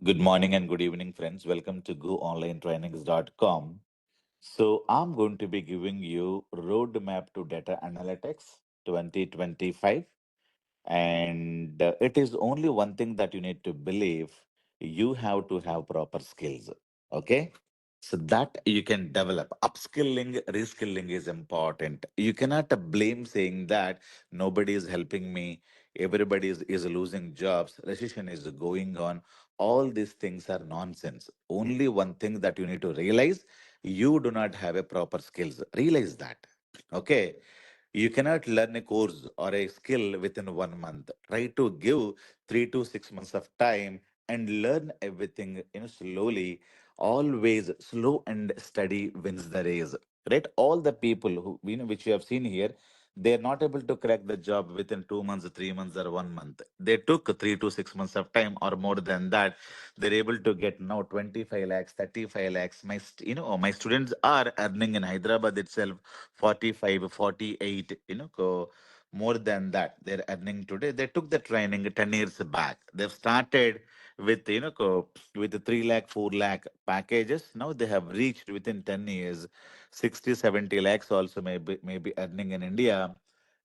Good morning and good evening, friends. Welcome to goonlinetrainings.com. So, I'm going to be giving you roadmap to data analytics 2025. And it is only one thing that you need to believe: you have to have proper skills. Okay. So that you can develop. Upskilling, reskilling is important. You cannot blame saying that nobody is helping me, everybody is losing jobs, recession is going on. All these things are nonsense. Only one thing that you need to realize: you do not have a proper skills. Realize that. Okay. You cannot learn a course or a skill within 1 month. Try to give 3 to 6 months of time and learn everything slowly. Always slow and steady wins the race. Right? All the people who which you have seen here, they're not able to crack the job within 2 months, 3 months, or 1 month. They took 3 to 6 months of time or more than that. They're able to get now 25 lakhs, 35 lakhs. My students are earning in Hyderabad itself 45, 48, more than that they're earning today. They took the training 10 years back. They've started with, with the 3 lakh, 4 lakh packages. Now they have reached within 10 years, 60, 70 lakhs also maybe earning in India.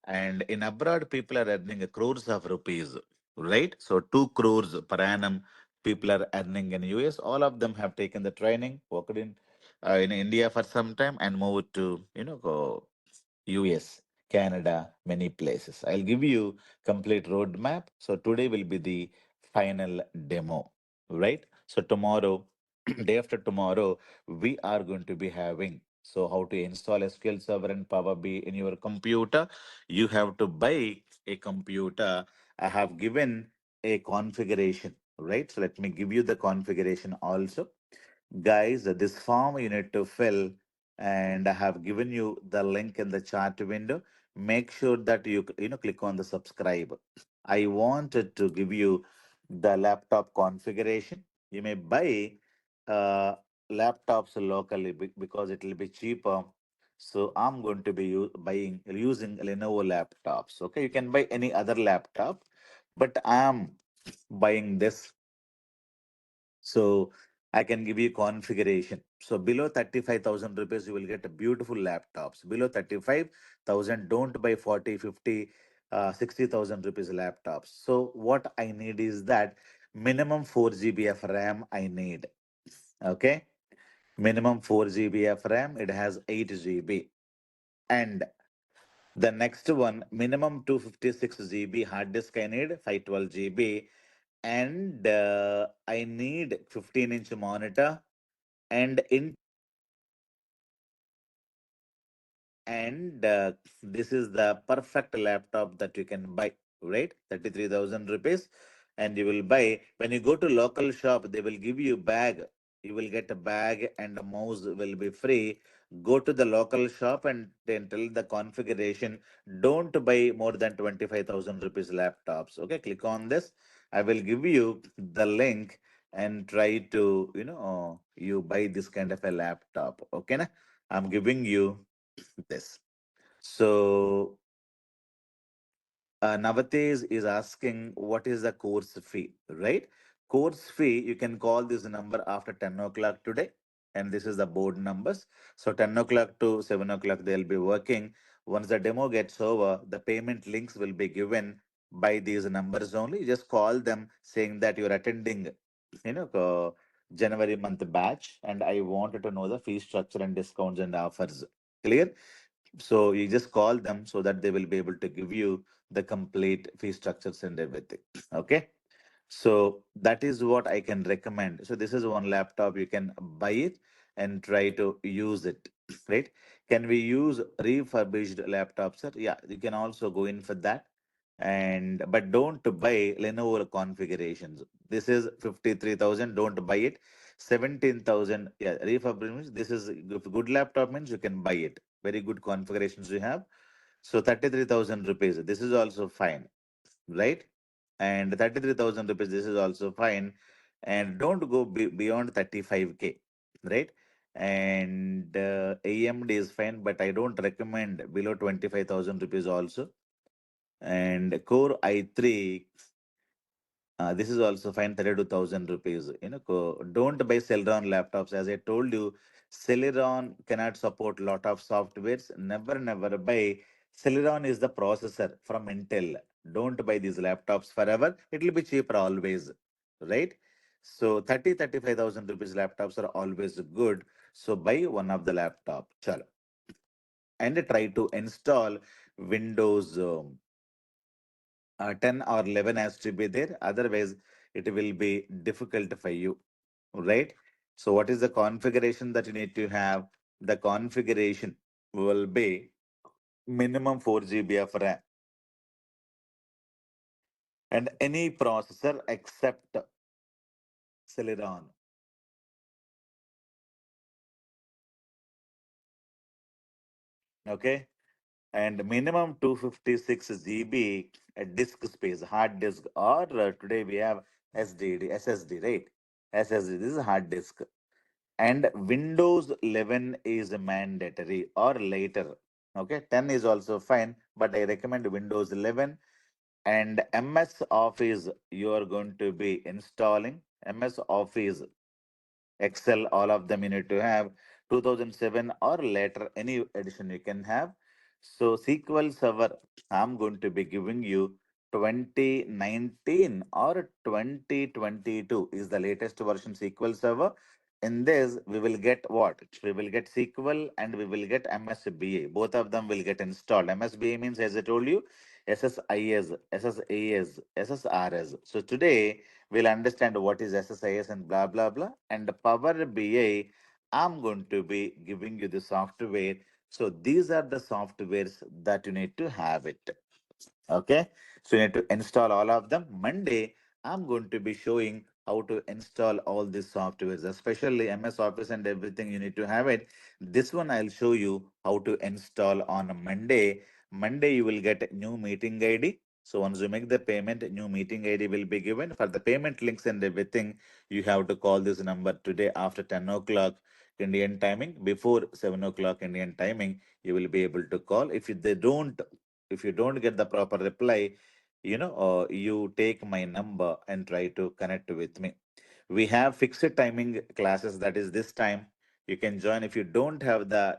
And in abroad, people are earning a crores of rupees, right? So 2 crores per annum people are earning in US. All of them have taken the training, worked in India for some time and moved to, go US, Canada, many places. I'll give you complete roadmap. So today will be the final demo, right? So tomorrow, day after tomorrow, we are going to be having. So how to install SQL Server and Power BI in your computer? You have to buy a computer. I have given a configuration, right? So let me give you the configuration also. Guys, this form you need to fill, and I have given you the link in the chat window. Make sure that you click on the subscribe. I wanted to give you the laptop configuration. You may buy uh, laptops locally because it will be cheaper. So I'm going to be buying using Lenovo laptops. Okay, you can buy any other laptop, but I am buying this, so I can give you configuration. So below 35,000 rupees, you will get a beautiful laptops. Below 35,000, don't buy 40, 50, 60,000 rupees laptops. So what I need is that minimum 4 GB of RAM I need. Okay. Minimum 4 GB of RAM. It has 8 GB. And the next one, minimum 256 GB hard disk I need, 512 GB. And I need 15-inch monitor and in and this is the perfect laptop that you can buy, right? 33,000 rupees. And you will buy when you go to local shop, they will give you bag. You will get a bag and a mouse will be free. Go to the local shop and then tell the configuration. Don't buy more than 25,000 rupees laptops. Okay, click on this. I will give you the link and try to, you buy this kind of a laptop. Okay, na? I'm giving you this. So Navatesh is asking what is the course fee, right? Course fee, you can call this number after 10 o'clock today. And this is the board numbers. So 10 o'clock to 7 o'clock, they'll be working. Once the demo gets over, the payment links will be given by these numbers only. Just call them saying that you're attending, January month batch. And I wanted to know the fee structure and discounts and offers. Clear? So you just call them so that they will be able to give you the complete fee structures and everything. Okay. So that is what I can recommend. So this is one laptop, you can buy it and try to use it. Right? Can we use refurbished laptops, sir? Yeah, you can also go in for that. And but don't buy Lenovo configurations. This is 53,000. Don't buy it. 17,000. Yeah, refurbished means this is if good laptop means you can buy it. Very good configurations you have. So 33,000 rupees. This is also fine, right? And 33,000 rupees, this is also fine. And don't go beyond 35K, right? And AMD is fine, but I don't recommend below 25,000 rupees also. And Core i3, This is also fine, 32,000 rupees. Don't buy Celeron laptops. As I told you, Celeron cannot support lot of softwares. Never, never buy. Celeron is the processor from Intel. Don't buy these laptops forever. It will be cheaper always, right? So 35,000 rupees laptops are always good. So buy one of the laptop. Chalo. And try to install Windows 10 or 11 has to be there. Otherwise, it will be difficult for you, right? So, what is the configuration that you need to have? The configuration will be minimum 4 GB of RAM and any processor except Celeron. Okay. And minimum 256 GB disk space, hard disk, or today we have SSD, right? SSD, this is hard disk. And Windows 11 is mandatory or later. Okay, 10 is also fine, but I recommend Windows 11. And MS Office, you are going to be installing MS Office, Excel, all of them you need to have 2007 or later, any edition you can have. So SQL Server, I'm going to be giving you 2019 or 2022 is the latest version SQL Server. In this, we will get what? We will get SQL and we will get MSBA. Both of them will get installed. MSBA means, as I told you, SSIS, SSAS, SSRS. So today, we'll understand what is SSIS and blah blah blah. And Power BI, I'm going to be giving you the software. So these are the softwares that you need to have it. Okay, so you need to install all of them. Monday, I'm going to be showing how to install all these softwares, especially MS Office and everything. You need to have it. This one I'll show you how to install on Monday. Monday, you will get a new meeting ID. So once you make the payment, a new meeting ID will be given. For the payment links and everything, you have to call this number today after 10 o'clock Indian timing. Before 7 o'clock Indian timing, you will be able to call. If you don't get the proper reply, you take my number and try to connect with me. We have fixed timing classes, that is this time you can join. If you don't have the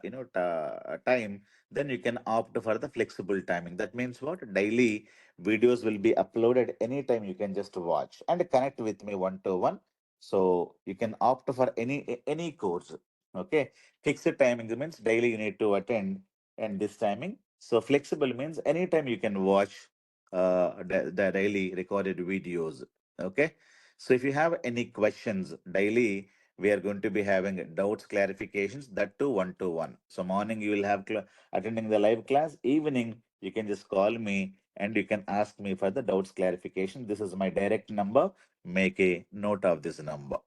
time, then you can opt for the flexible timing. That means what? Daily videos will be uploaded anytime, you can just watch and connect with me one to one. So you can opt for any course. Okay, fixed timing means daily you need to attend, and this timing. So flexible means anytime you can watch the daily recorded videos. Okay. So if you have any questions daily, we are going to be having doubts, clarifications, that too one to one. So morning you will have attending the live class. Evening you can just call me and you can ask me for the doubts, clarification. This is my direct number. Make a note of this number,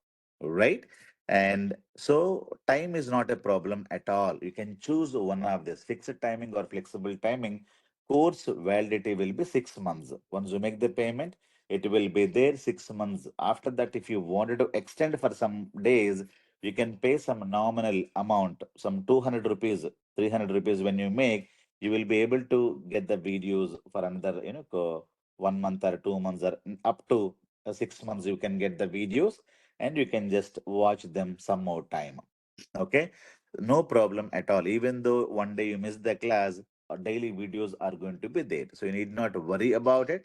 right? And so time is not a problem at all. You can choose one of this, fixed timing or flexible timing. Course validity will be 6 months. Once you make the payment, it will be there 6 months. After that, if you wanted to extend for some days, you can pay some nominal amount, some 200 rupees, 300 rupees. When you make, you will be able to get the videos for another, 1 month or 2 months or up to 6 months. You can get the videos and you can just watch them some more time. Okay, no problem at all. Even though one day you miss the class, daily videos are going to be there. So you need not worry about it.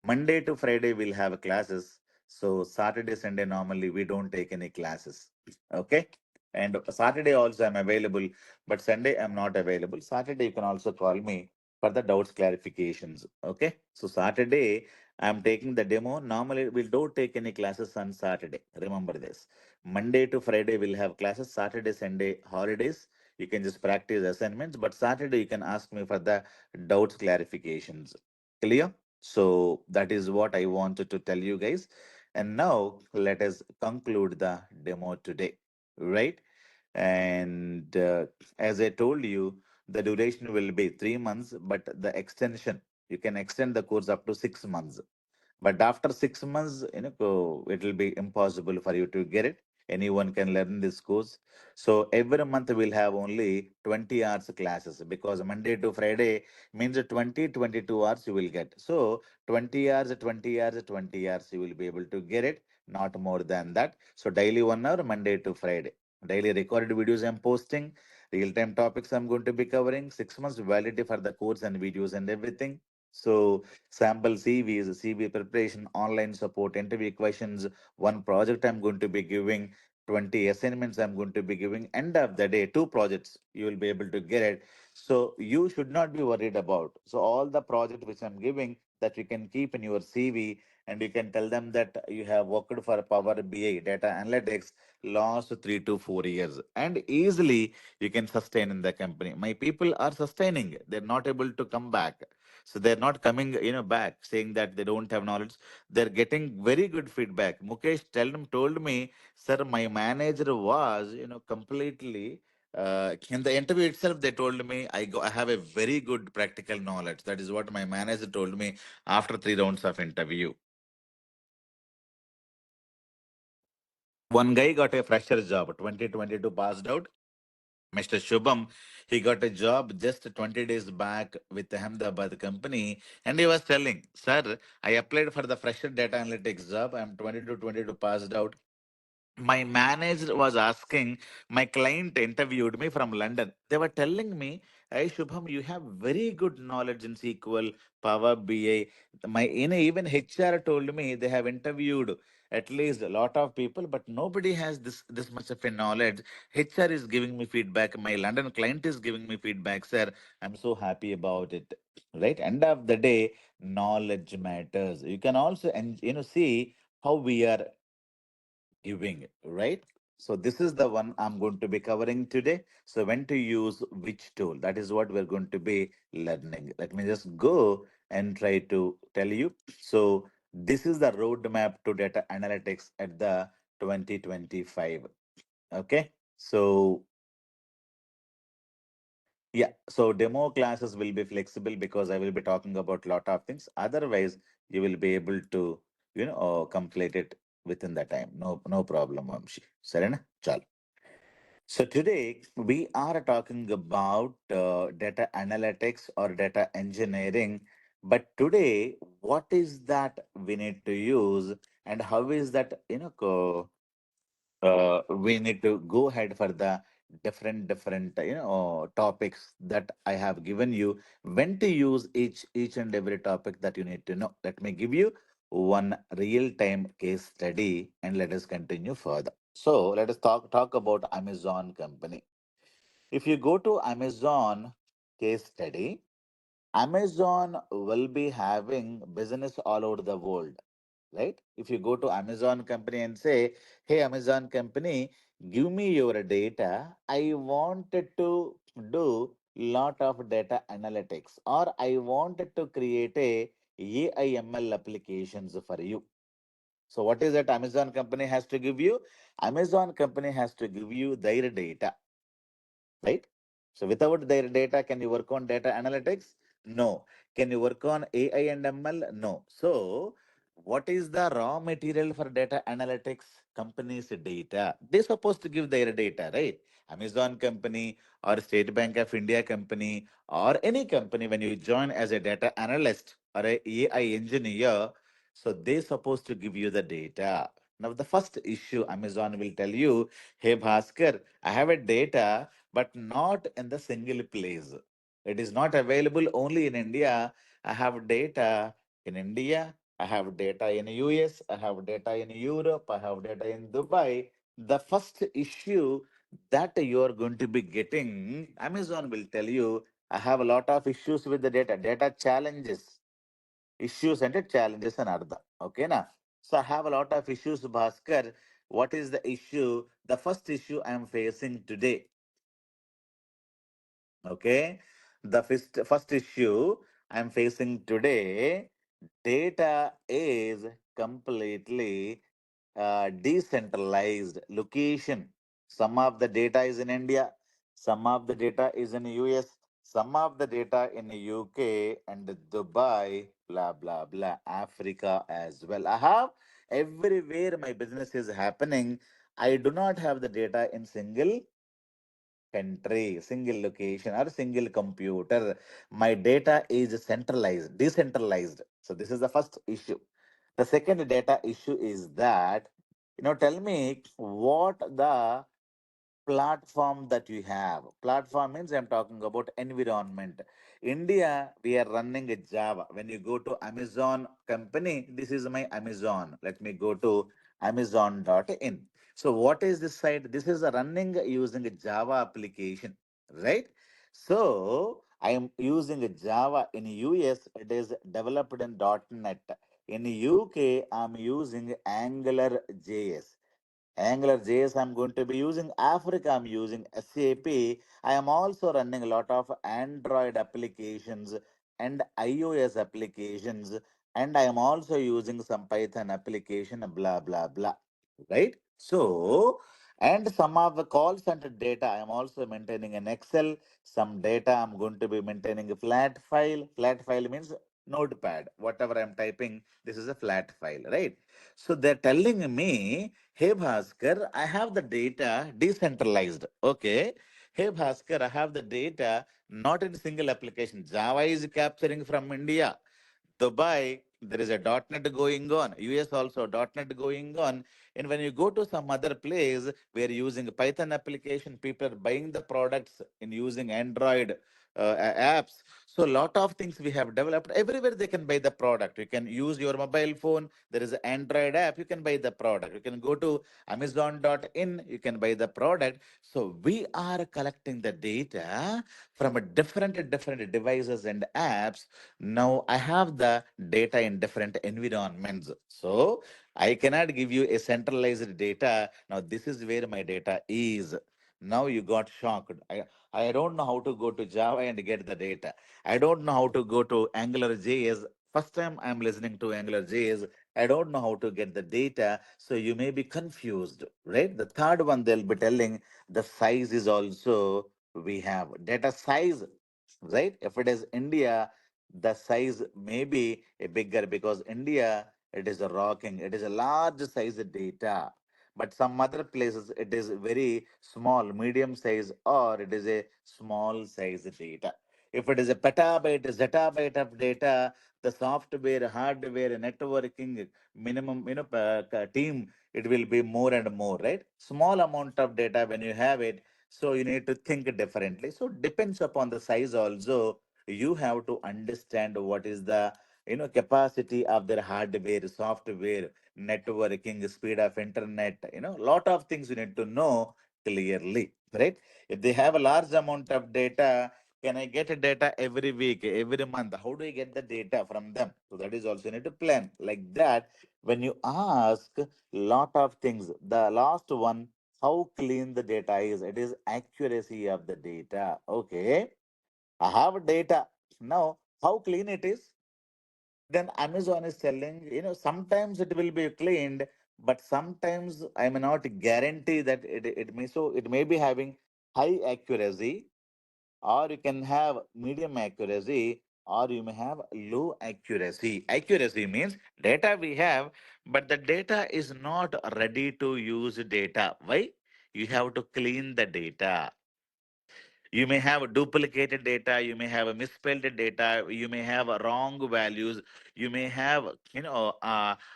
Monday to Friday we'll have classes. So Saturday, Sunday normally we don't take any classes. Okay. And Saturday also I'm available, but Sunday I'm not available. Saturday you can also call me for the doubts clarifications. Okay. So Saturday I'm taking the demo. Normally we don't take any classes on Saturday. Remember this. Monday to Friday we'll have classes. Saturday, Sunday holidays. You can just practice assignments, but Saturday you can ask me for the doubts clarifications. Clear? So that is what I wanted to tell you guys. And now let us conclude the demo today, right? And as I told you, the duration will be 3 months, but the extension, you can extend the course up to 6 months. But after 6 months, it will be impossible for you to get it. anyone can learn this course. So every month we'll have only 20 hours classes, because Monday to Friday means 22 hours you will get. So 20 hours, 20 hours, 20 hours you will be able to get it, not more than that. So daily 1 hour, Monday to Friday. Daily recorded videos I'm posting, real time topics I'm going to be covering, 6 months validity for the course and videos and everything. So sample CVs, CV preparation, online support, interview questions, one project I'm going to be giving, 20 assignments I'm going to be giving. End of the day, two projects you will be able to get it. So you should not be worried about. So all the project which I'm giving, that you can keep in your CV, and you can tell them that you have worked for Power BI, data analytics, last 3 to 4 years, and easily you can sustain in the company. My people are sustaining; they're not able to come back. So they're not coming, back saying that they don't have knowledge. They're getting very good feedback. Mukesh told me, sir, my manager was, completely. In the interview itself, they told me I have a very good practical knowledge. That is what my manager told me after 3 rounds of interview. One guy got a fresher job, 2022 passed out. Mr. Shubham, he got a job just 20 days back with the Ahmedabad company, and he was telling, sir, I applied for the fresher data analytics job. I'm 22 passed out. My manager was asking, my client interviewed me from London. They were telling me, hey Shubham, you have very good knowledge in SQL, Power BI. My even HR told me they have interviewed at least a lot of people, but nobody has this much of a knowledge. HR is giving me feedback, my London client is giving me feedback, sir. I'm so happy about it. Right, end of the day, knowledge matters. You can also, and see how we are giving, right? So this is the one I'm going to be covering today. So when to use which tool, that is what we're going to be learning. Let me just go and try to tell you. So this is the roadmap to data analytics at the 2025. Okay. So yeah, so demo classes will be flexible because I will be talking about lot of things. Otherwise, you will be able to, complete it within the time. No, no problem, Vamshi. Sarena? Chal. So today we are talking about data analytics or data engineering. But today, what is that we need to use, and how is that, we need to go ahead for the different topics that I have given you, when to use each and every topic that you need to know. Let me give you one real time case study, and let us continue further. So let us talk about Amazon company. If you go to Amazon case study, Amazon will be having business all over the world, right? If you go to Amazon company and say, hey, Amazon company, give me your data. I wanted to do lot of data analytics, or I wanted to create a AIML applications for you. So what is that Amazon company has to give you? Amazon company has to give you their data, right? So without their data, can you work on data analytics? No. Can you work on AI and ML? No. So what is the raw material for data analytics? Company's data. They're supposed to give their data, right? Amazon company or State Bank of India company or any company, when you join as a data analyst or a AI engineer, so they're supposed to give you the data. Now the first issue Amazon will tell you, hey Bhaskar, I have a data but not in the single place. It is not available only in India. I have data in India. I have data in US. I have data in Europe. I have data in Dubai. The first issue that you are going to be getting, Amazon will tell you, I have a lot of issues with the data challenges, issues and challenges and other. Okay, na? So I have a lot of issues, Bhaskar. What is the issue? The first issue I am facing today. Okay. The first issue I'm facing today, data is completely decentralized location. Some of the data is in India, some of the data is in US, some of the data in UK and Dubai, blah blah blah, Africa as well. I have everywhere my business is happening. I do not have the data in single country, single location, or single computer. My data is centralized, decentralized. So this is the first issue. The second data issue is that, tell me what the platform that you have. Platform means I'm talking about environment. India, we are running a Java. When you go to Amazon company, this is my Amazon. Let me go to amazon.in. So what is this site? This is a running using a Java application, right? So I am using a Java in US. It is developed in .NET. In UK, I'm using Angular JS. Angular JS, I'm going to be using Africa, I'm using SAP. I am also running a lot of Android applications and iOS applications, and I am also using some Python application, blah, blah, blah. Right? So, and some of the call center data, I am also maintaining an Excel. Some data I'm going to be maintaining a flat file. Flat file means notepad. Whatever I'm typing, this is a flat file, right? So they're telling me, hey Bhaskar, I have the data decentralized. Okay. Hey Bhaskar, I have the data not in single application. Java is capturing from India. Dubai, there is a .NET going on. US also .NET going on. And when you go to some other place where using Python application, people are buying the products in using Android apps. So a lot of things we have developed. Everywhere they can buy the product. You can use your mobile phone. There is an Android app. You can buy the product. You can go to Amazon.in. You can buy the product. So we are collecting the data from a different devices and apps. Now I have the data in different environments. So I cannot give you a centralized data. Now this is where my data is. Now you got shocked. I don't know how to go to Java and get the data. I don't know how to go to Angular JS. First time I'm listening to Angular JS. I don't know how to get the data. So you may be confused, right? The third one, they'll be telling the size is also we have data size, right? If it is India, the size may be a bigger because India, it is a rocking, it is a large size data. But some other places, it is very small, medium size, or it is a small size data. If it is a petabyte, zettabyte of data, the software, hardware, networking, minimum, team, it will be more and more, right? Small amount of data when you have it, so you need to think differently. So depends upon the size also. You have to understand what is the capacity of their hardware, software, networking, speed of internet. Lot of things you need to know clearly, right? If they have a large amount of data, can I get a data every week, every month? How do I get the data from them? So that is also you need to plan like that. When you ask lot of things, the last one, how clean the data is. It is accuracy of the data. Okay. I have data. Now, how clean it is? Then Amazon is telling, sometimes it will be cleaned, but sometimes I may not guarantee that it may be having high accuracy, or you can have medium accuracy, or you may have low accuracy. Accuracy means data we have, but the data is not ready to use data. Why? You have to clean the data. You may have duplicated data, you may have a misspelled data, you may have a wrong values, you may have,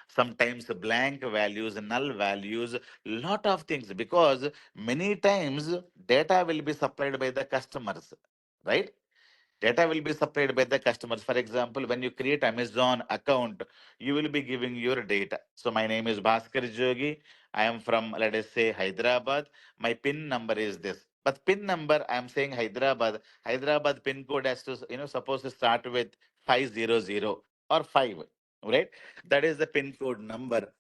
sometimes blank values, null values, lot of things, because many times data will be supplied by the customers, right? Data will be supplied by the customers. For example, when you create Amazon account, you will be giving your data. So my name is Bhaskar Jogi. I am from, let us say, Hyderabad. My PIN number is this. But PIN number, I am saying Hyderabad. Hyderabad PIN code has to, supposed to start with 500 or 5, right? That is the PIN code number.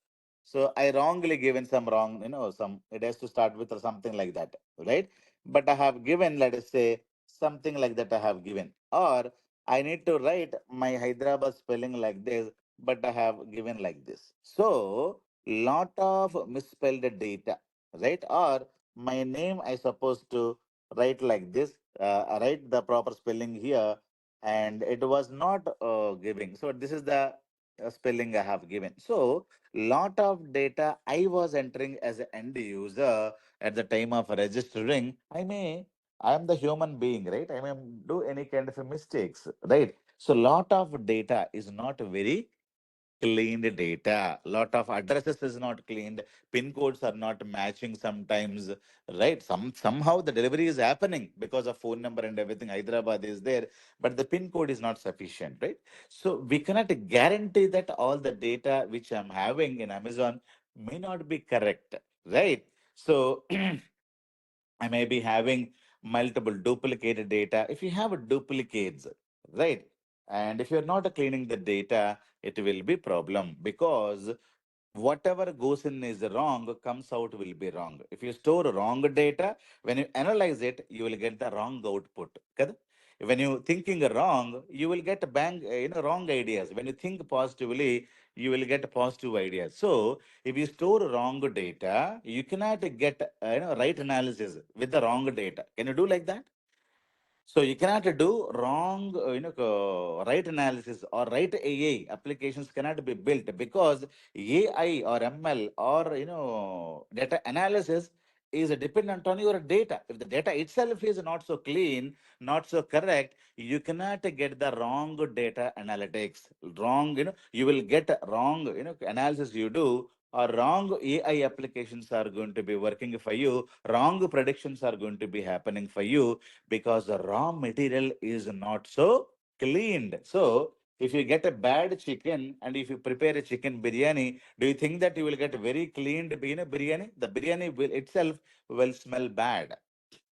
So I wrongly given some wrong, it has to start with or something like that, right? But I have given, let us say, something like that I have given. Or I need to write my Hyderabad spelling like this, but I have given like this. So, lot of misspelled data, right? Or my name I supposed to write like this, write the proper spelling here, and it was not giving. So this is the spelling I have given. So, lot of data I was entering as an end user at the time of registering. I am the human being, right? I may do any kind of a mistakes, right? So, lot of data is not very cleaned data. Lot of addresses is not cleaned. Pin codes are not matching sometimes, right? Somehow the delivery is happening because of phone number and everything. Hyderabad is there, but the pin code is not sufficient, right? So we cannot guarantee that all the data which I'm having in Amazon may not be correct, right? So I may be having multiple duplicated data. If you have a duplicates, right? And if you're not cleaning the data, it will be problem because whatever goes in is wrong, comes out will be wrong. If you store wrong data, when you analyze it, you will get the wrong output. Kada? When you thinking wrong, you will get wrong ideas. When you think positively, you will get positive ideas. So if you store wrong data, you cannot get right analysis with the wrong data. Can you do like that? So you cannot do wrong, right analysis or right AI applications cannot be built because AI or ML or data analysis is dependent on your data. If the data itself is not so clean, not so correct, you cannot get the wrong data analytics. Wrong, you will get wrong, analysis you do. Or wrong AI applications are going to be working for you. Wrong predictions are going to be happening for you because the raw material is not so cleaned. So, if you get a bad chicken and if you prepare a chicken biryani, do you think that you will get very cleaned biryani? The biryani will itself will smell bad.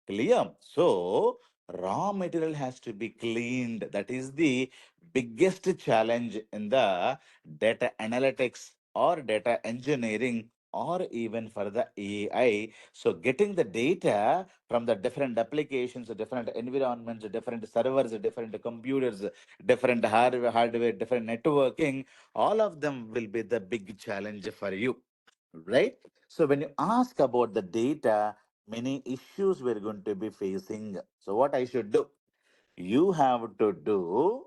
Clear? So, raw material has to be cleaned. That is the biggest challenge in the data analytics or data engineering or even for the AI. So, getting the data from the different applications, different environments, different servers, different computers, different hardware, different networking, all of them will be the big challenge for you, right? So, when you ask about the data, many issues we're going to be facing. So, what I should do? You have to do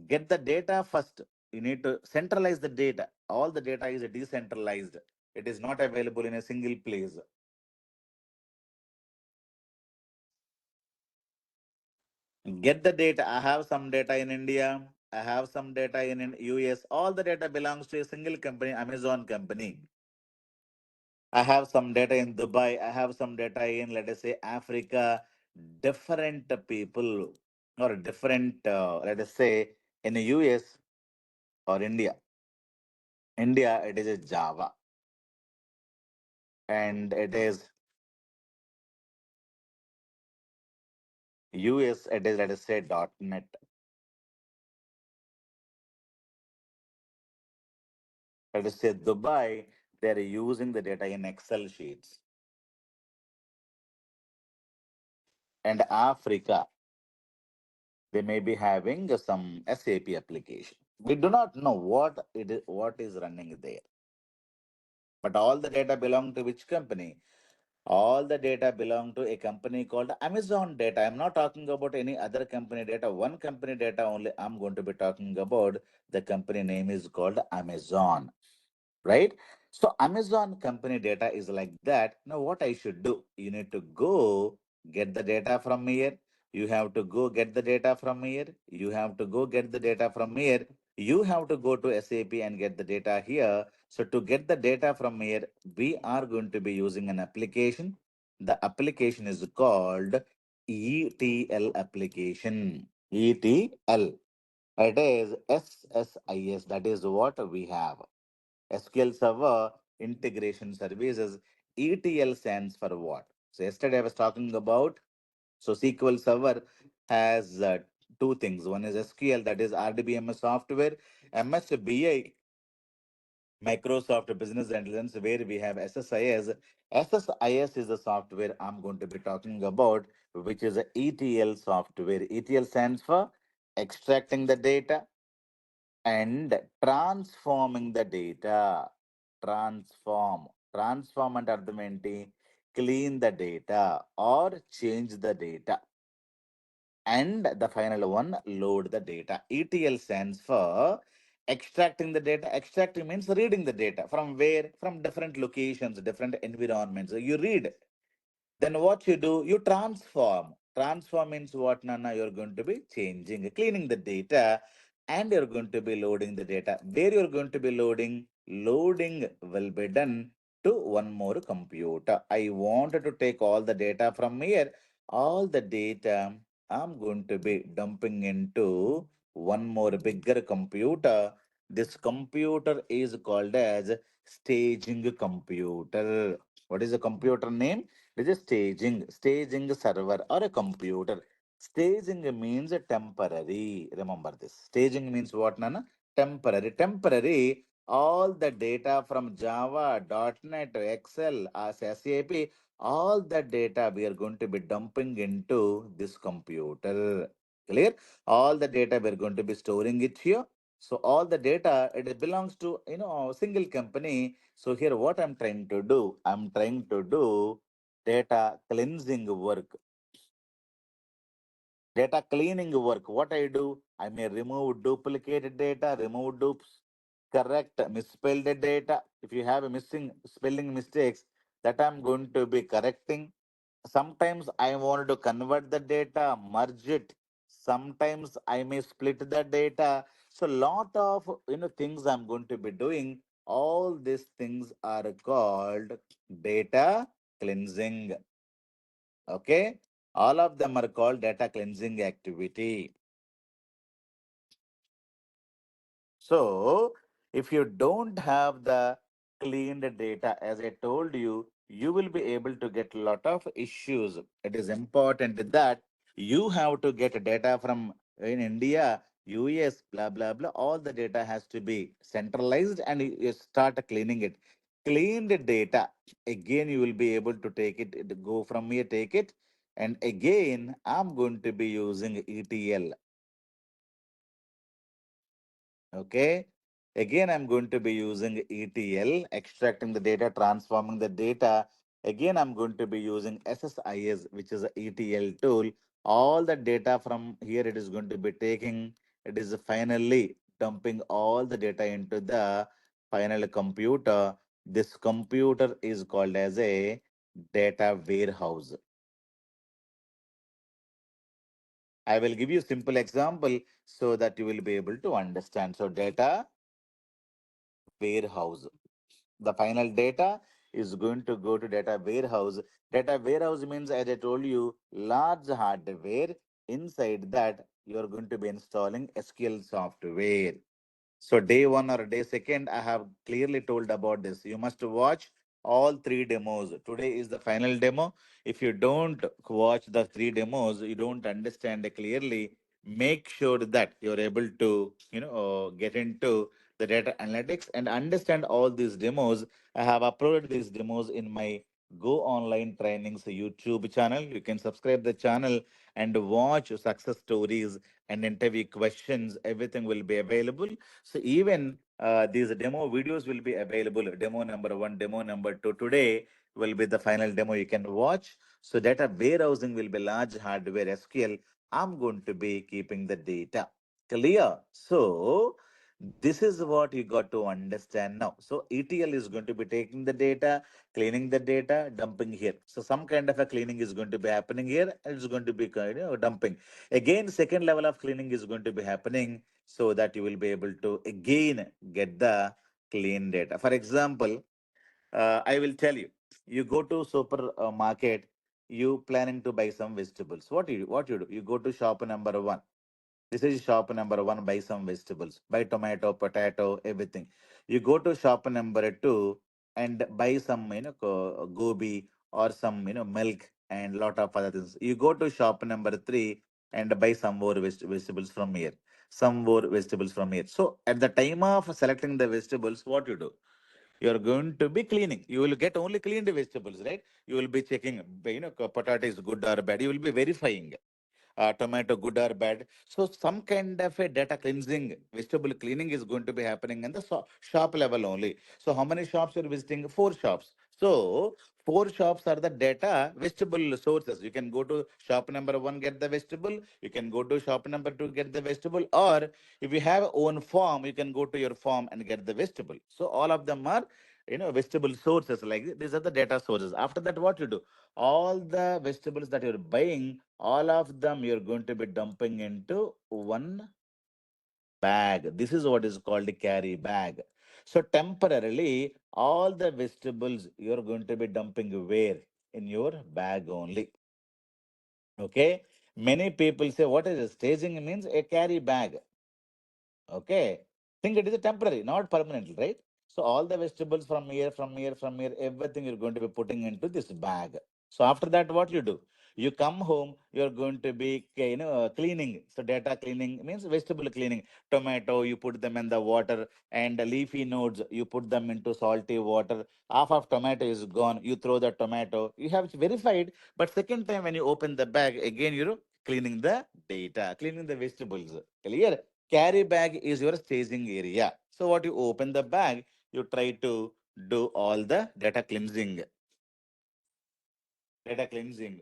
get the data first. You need to centralize the data. All the data is decentralized. It is not available in a single place. Get the data. I have some data in India. I have some data in US. All the data belongs to a single company, Amazon company. I have some data in Dubai. I have some data in, let us say, Africa. Different people or different, let us say, in the US or India. India, it is a Java, and it is US, it is, let us say, .NET. Let us say Dubai, they are using the data in Excel sheets, and Africa, they may be having some SAP application. We do not know what is running there. But all the data belong to which company? All the data belong to a company called Amazon Data. I'm not talking about any other company data. One company data only I'm going to be talking about. The company name is called Amazon, right? So Amazon company data is like that. Now, what I should do? You need to go get the data from here. You have to go get the data from here. You have to go get the data from here. You have to go to SAP and get the data here. So to get the data from here, we are going to be using an application. The application is called ETL application. ETL. It is SSIS. That is what we have. SQL Server Integration Services. ETL stands for what? So yesterday I was talking about. So SQL Server has two things. One is SQL, that is RDBMS software. MSBI, Microsoft Business Intelligence, where we have SSIS. SSIS is the software I'm going to be talking about, which is a ETL software. ETL stands for extracting the data and transforming the data. Transform. Transform అంటే అర్థం ఏంటి? Clean the data or change the data. And the final one, load the data. ETL stands for Extracting the data, extracting means reading the data from where? From different locations, different environments. You read, then what you do, you transform. Transform means what, Nana? You're going to be changing, cleaning the data, and you're going to be loading the data. Where you're going to be loading? Loading will be done to one more computer. I wanted to take all the data from here. All the data I'm going to be dumping into one more bigger computer. This computer is called as staging computer. What is the computer name? It is a staging server or a computer. Staging means a temporary. Remember this. Staging means what, Nana? Temporary. Temporary. All the data from Java, .NET, Excel, as SAP, all the data we are going to be dumping into this computer. Clear? All the data we are going to be storing it here. So all the data, it belongs to, a single company. So here what I'm trying to do, I'm trying to do data cleansing work, data cleaning work. What I do, I may remove duplicated data, remove dupes, correct misspelled data. If you have a missing spelling mistakes, that I'm going to be correcting. Sometimes I want to convert the data, merge it. Sometimes I may split the data. So lot of things I'm going to be doing. All these things are called data cleansing. Okay. All of them are called data cleansing activity. So, if you don't have the cleaned data, as I told you, you will be able to get a lot of issues. It is important that you have to get data from in India, US, blah, blah, blah. All the data has to be centralized and you start cleaning it. Cleaned data, again, you will be able to take it, go from here, take it. And again, I'm going to be using ETL. Okay. Again, I'm going to be using ETL, extracting the data, transforming the data. Again, I'm going to be using SSIS, which is a ETL tool. All the data from here, it is going to be taking, it is finally dumping all the data into the final computer. This computer is called as a data warehouse. I will give you a simple example so that you will be able to understand. So, data warehouse. The final data is going to go to data warehouse. Data warehouse means, as I told you, large hardware. Inside that, you are going to be installing SQL software. So day one or day second, I have clearly told about this. You must watch all three demos. Today is the final demo. If you don't watch the three demos, you don't understand it clearly. Make sure that you're able to, get into the data analytics and understand all these demos. I have uploaded these demos in my Go Online Trainings YouTube channel. You can subscribe the channel and watch success stories and interview questions. Everything will be available. So even these demo videos will be available. Demo number one, demo number two. Today will be the final demo you can watch. So data warehousing will be large hardware SQL. I'm going to be keeping the data. Clear? So this is what you got to understand now. So ETL is going to be taking the data, cleaning the data, dumping here. So some kind of a cleaning is going to be happening here. And it's going to be dumping. Again, second level of cleaning is going to be happening so that you will be able to again get the clean data. For example, I will tell you, you go to supermarket, you planning to buy some vegetables. What you do? You go to shop number one. This is shop number one, buy some vegetables, buy tomato, potato, everything. You go to shop number two and buy some, gobi or some, milk and lot of other things. You go to shop number three and buy some more vegetables from here, some more vegetables from here. So at the time of selecting the vegetables, what you do? You're going to be cleaning. You will get only cleaned vegetables, right? You will be checking, potato is good or bad. You will be verifying tomato good or bad. So some kind of a data cleansing, vegetable cleaning is going to be happening in the shop level only. So how many shops you're visiting? Four shops. So four shops are the data vegetable sources. You can go to shop number one, get the vegetable. You can go to shop number two, get the vegetable. Or if you have own farm, you can go to your farm and get the vegetable. So all of them are, vegetable sources. Like these are the data sources. After that, what you do? All the vegetables that you're buying, all of them you're going to be dumping into one bag. This is what is called a carry bag. So temporarily, all the vegetables you're going to be dumping where? In your bag only. Okay. Many people say, what is it? Staging means a carry bag. Okay. Think it is a temporary, not permanent, right? So all the vegetables from here, everything you're going to be putting into this bag. So after that, what you do? You come home, you're going to be, cleaning. So data cleaning means vegetable cleaning. Tomato, you put them in the water, and the leafy nodes, you put them into salty water. Half of tomato is gone. You throw the tomato. You have verified, but second time when you open the bag, again you're cleaning the data, cleaning the vegetables. Clear? Carry bag is your staging area. So what you open the bag, you try to do all the data cleansing. Data cleansing.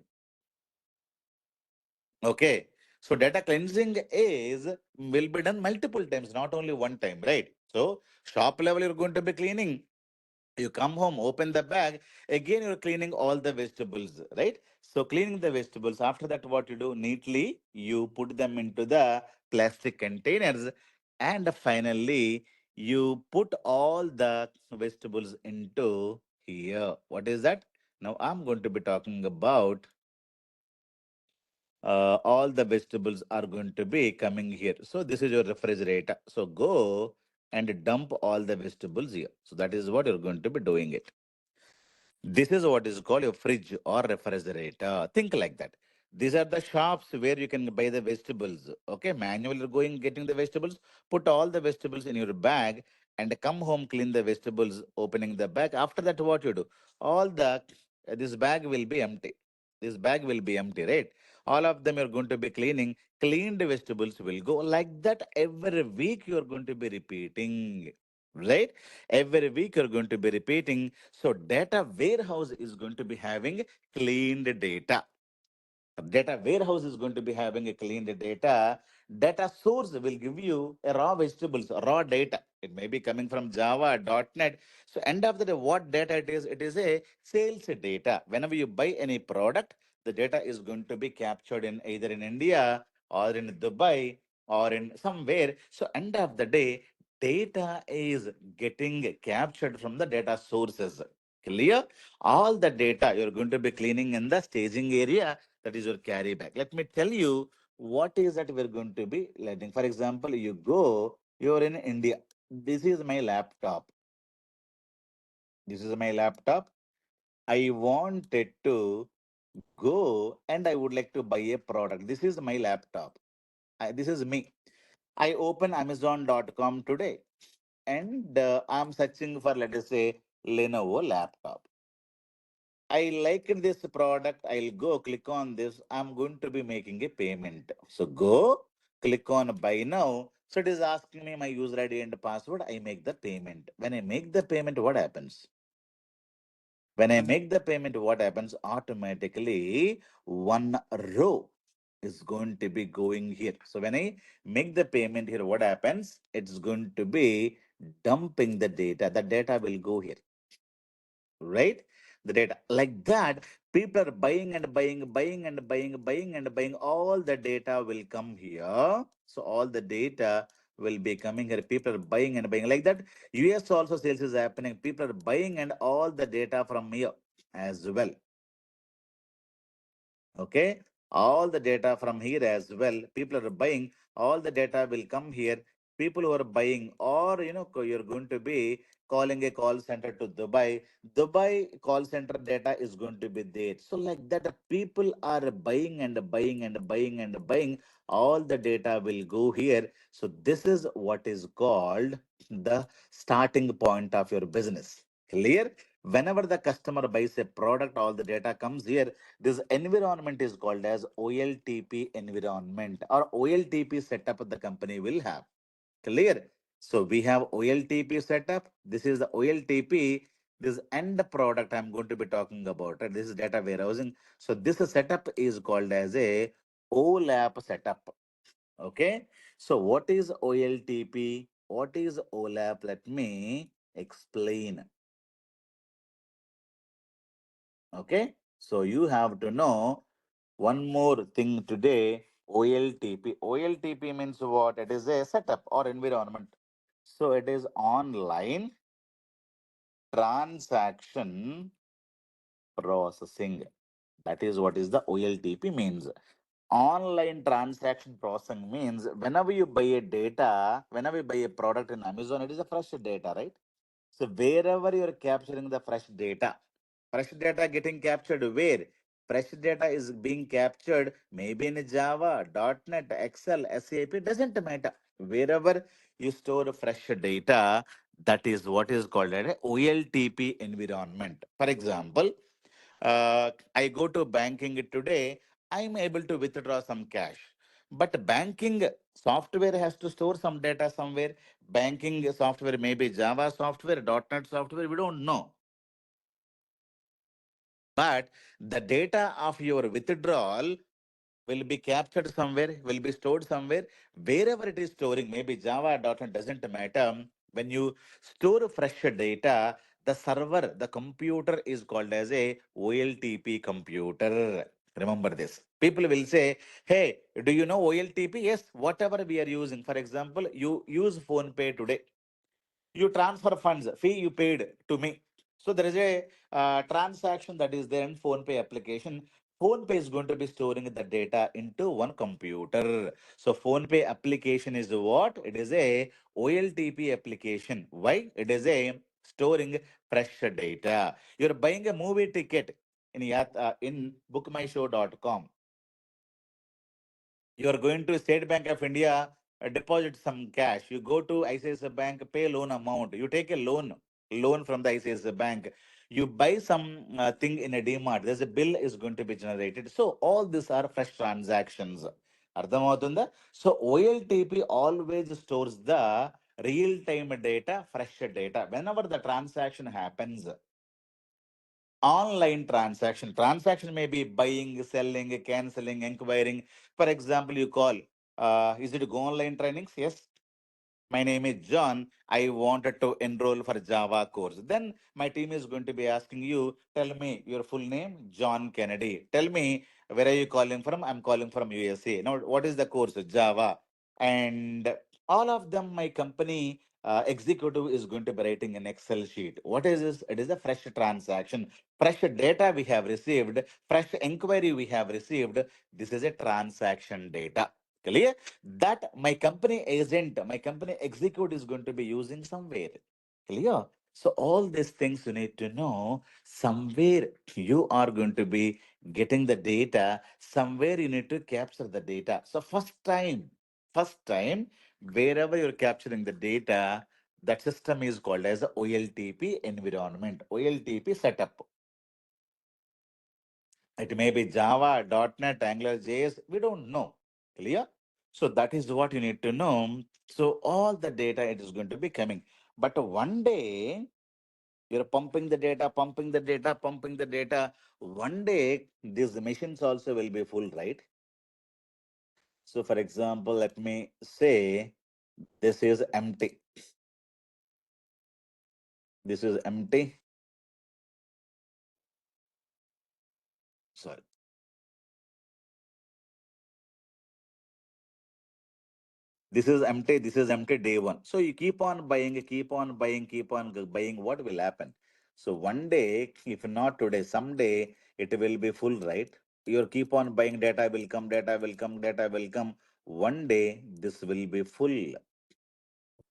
Okay. So data cleansing is will be done multiple times, not only one time, right? So shop level you're going to be cleaning. You come home, open the bag, again you're cleaning all the vegetables, right? So cleaning the vegetables, after that what you do? Neatly you put them into the plastic containers, and finally you put all the vegetables into here. What is that? Now I'm going to be talking about all the vegetables are going to be coming here. So this is your refrigerator. So go and dump all the vegetables here. So that is what you're going to be doing it. This is what is called a fridge or refrigerator. Think like that. These are the shops where you can buy the vegetables. Okay, manually going getting the vegetables, put all the vegetables in your bag and come home, clean the vegetables, opening the bag. After that, what you do? All the this bag will be empty. This bag will be empty, right? All of them you're going to be cleaning. Cleaned vegetables will go like that every week. You're going to be repeating, right? Every week you're going to be repeating. So data warehouse is going to be having cleaned data. Data warehouse is going to be having a cleaned data. Data source will give you a raw vegetables, raw data. It may be coming from Java, .NET. So end of the day, what data it is? It is a sales data. Whenever you buy any product, the data is going to be captured in either in India or in Dubai or in somewhere. So end of the day, data is getting captured from the data sources. Clear? All the data you're going to be cleaning in the staging area, that is your carry bag. Let me tell you what is that we're going to be letting. For example, you're in India. This is my laptop. This is my laptop. I wanted to go and I would like to buy a product. This is my laptop. This is me. I open Amazon.com today and I'm searching for, let us say, Lenovo laptop. I like this product. I'll go click on this. I'm going to be making a payment. So go click on buy now. So it is asking me my user ID and password. I make the payment. When I make the payment, what happens? When I make the payment, what happens? Automatically, one row is going to be going here. So when I make the payment here, what happens? It's going to be dumping the data. The data will go here, right? The data like that, people are buying and buying, buying and buying, buying and buying. All the data will come here. So all the data will be coming here. People are buying and buying like that. US also sales is happening. People are buying and all the data from here as well. Okay, all the data from here as well. People are buying, all the data will come here. People who are buying, or you're going to be calling a call center to Dubai. Dubai call center data is going to be there. So, like that, the people are buying and buying and buying and buying. All the data will go here. So, this is what is called the starting point of your business. Clear? Whenever the customer buys a product, all the data comes here. This environment is called as OLTP environment, or OLTP setup the company will have. Clear? So we have OLTP setup. This is the OLTP. This end product I'm going to be talking about, right? This is data warehousing. So this setup is called as a OLAP setup. Okay. So what is OLTP? What is OLAP? Let me explain. Okay. So you have to know one more thing today. OLTP. OLTP means what? It is a setup or environment. So it is online transaction processing. That is what is the OLTP means. Online transaction processing means whenever you buy a data, whenever you buy a product in Amazon, it is a fresh data, right? So wherever you're capturing the fresh data getting captured where? Fresh data is being captured maybe in Java, .NET, Excel, SAP, doesn't matter. Wherever you store fresh data, that is what is called an OLTP environment. For example, I go to banking today, I'm able to withdraw some cash. But banking software has to store some data somewhere. Banking software, maybe Java software, .NET software, we don't know. But the data of your withdrawal will be captured somewhere, will be stored somewhere, wherever it is storing, maybe Java, .NET, doesn't matter. When you store fresh data, the server, the computer is called as a OLTP computer. Remember this. People will say, hey, do you know OLTP? Yes, whatever we are using. For example, you use phone pay today, you transfer funds, fee you paid to me. So there is a transaction that is there in phone pay application. Phone pay is going to be storing the data into one computer. So phone pay application is what? It is a OLTP application. Why? It is a storing fresh data. You're buying a movie ticket in bookmyshow.com. You are going to State Bank of India, deposit some cash. You go to ICICI Bank, pay loan amount. You take a loan from the ICICI Bank. You buy some thing in a DMart. There's a bill is going to be generated. So all these are fresh transactions. అర్థమవుతుందా? So OLTP always stores the real-time data, fresh data. Whenever the transaction happens, online transaction may be buying, selling, canceling, inquiring. For example, you call, is it go online trainings? Yes, my name is John, I wanted to enroll for Java course. Then my team is going to be asking you, tell me your full name. John Kennedy. Tell me, where are you calling from? I'm calling from USA. Now what is the course? Java. And all of them, my company executive is going to be writing an Excel sheet. What is this? It is a fresh transaction, fresh data we have received, fresh inquiry we have received. This is a transaction data. Clear? That my company agent, my company executive is going to be using somewhere. Clear? So all these things you need to know. Somewhere you are going to be getting the data. Somewhere you need to capture the data. So first time, wherever you're capturing the data, that system is called as a OLTP environment, OLTP setup. It may be Java, .NET, Angular, JS. We don't know. Clear? So that is what you need to know. So all the data it is going to be coming. But one day you're pumping the data, pumping the data, pumping the data. One day these machines also will be full, right? So for example, let me say this is empty. This is empty. Sorry. This is empty. This is empty day one. So you keep on buying, keep on buying, keep on buying. What will happen? So one day, if not today, someday it will be full, right? You keep on buying, data will come, data will come, data will come. One day this will be full,